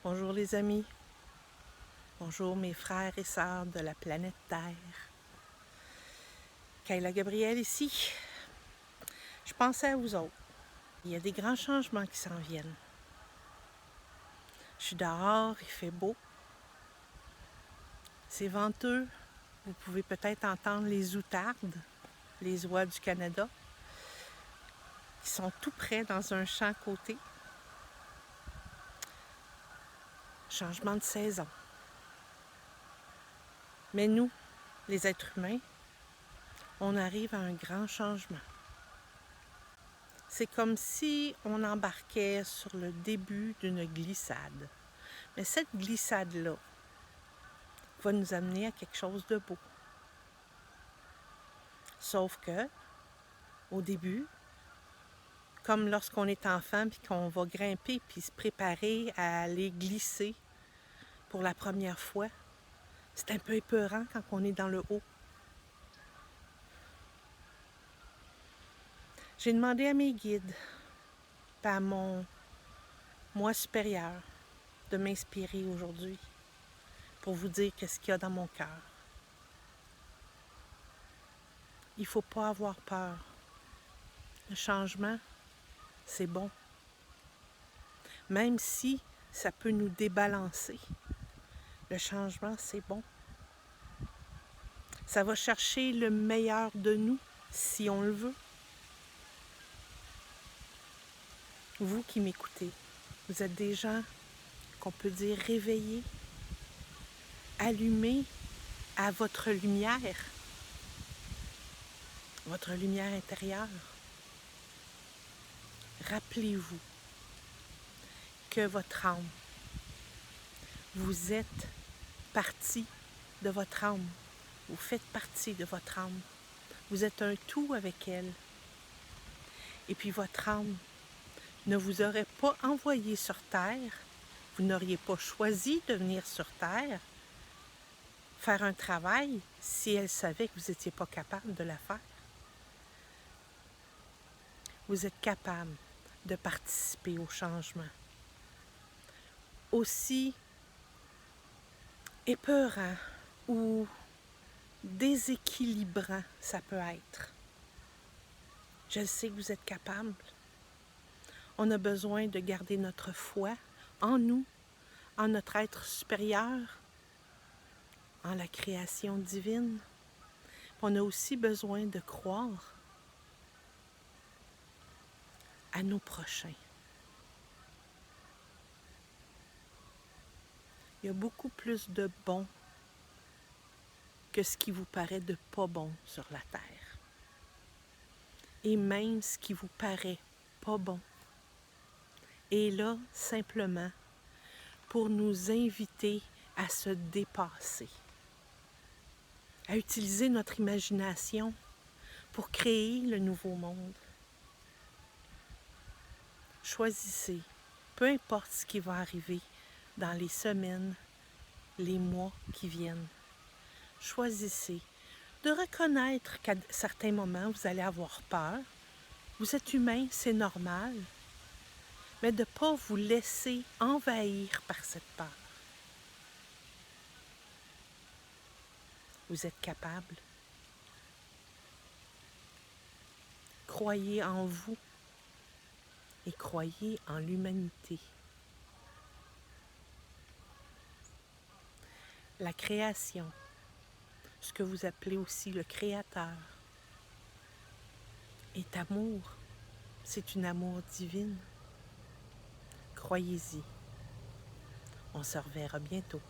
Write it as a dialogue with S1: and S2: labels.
S1: Bonjour les amis, bonjour mes frères et sœurs de la planète Terre. Kayla Gabrielle ici. Je pensais à vous autres. Il y a des grands changements qui s'en viennent. Je suis dehors, il fait beau. C'est venteux. Vous pouvez peut-être entendre les outardes, les oies du Canada, qui sont tout près dans un champ à côté. Changement de saison. Mais nous, les êtres humains, on arrive à un grand changement. C'est comme si on embarquait sur le début d'une glissade. Mais cette glissade-là va nous amener à quelque chose de beau. Sauf que, au début, comme lorsqu'on est enfant puis qu'on va grimper puis se préparer à aller glisser pour la première fois, c'est un peu épeurant quand on est dans le haut. J'ai demandé à mes guides, puis à mon moi supérieur, de m'inspirer aujourd'hui pour vous dire qu'est-ce qu'il y a dans mon cœur. Il ne faut pas avoir peur. Le changement, c'est bon. Même si ça peut nous débalancer, le changement, c'est bon. Ça va chercher le meilleur de nous, si on le veut. Vous qui m'écoutez, vous êtes des gens qu'on peut dire réveillés, allumés à votre lumière intérieure. Rappelez-vous que votre âme, vous êtes partie de votre âme. Vous faites partie de votre âme. Vous êtes un tout avec elle. Et puis votre âme ne vous aurait pas envoyé sur Terre, vous n'auriez pas choisi de venir sur Terre, faire un travail si elle savait que vous n'étiez pas capable de la faire. Vous êtes capable de participer au changement. Aussi épeurant ou déséquilibrant ça peut être. Je sais que vous êtes capable. On a besoin de garder notre foi en nous, en notre être supérieur, en la création divine. On a aussi besoin de croire à nos prochains. Il y a beaucoup plus de bon que ce qui vous paraît de pas bon sur la terre. Et même ce qui vous paraît pas bon est là simplement pour nous inviter à se dépasser, à utiliser notre imagination pour créer le nouveau monde. Choisissez, peu importe ce qui va arriver dans les semaines, les mois qui viennent. Choisissez de reconnaître qu'à certains moments, vous allez avoir peur. Vous êtes humain, c'est normal. Mais de ne pas vous laisser envahir par cette peur. Vous êtes capable. Croyez en vous et croyez en l'humanité. La création, ce que vous appelez aussi le Créateur, est amour. C'est une amour divine. Croyez-y. On se reverra bientôt.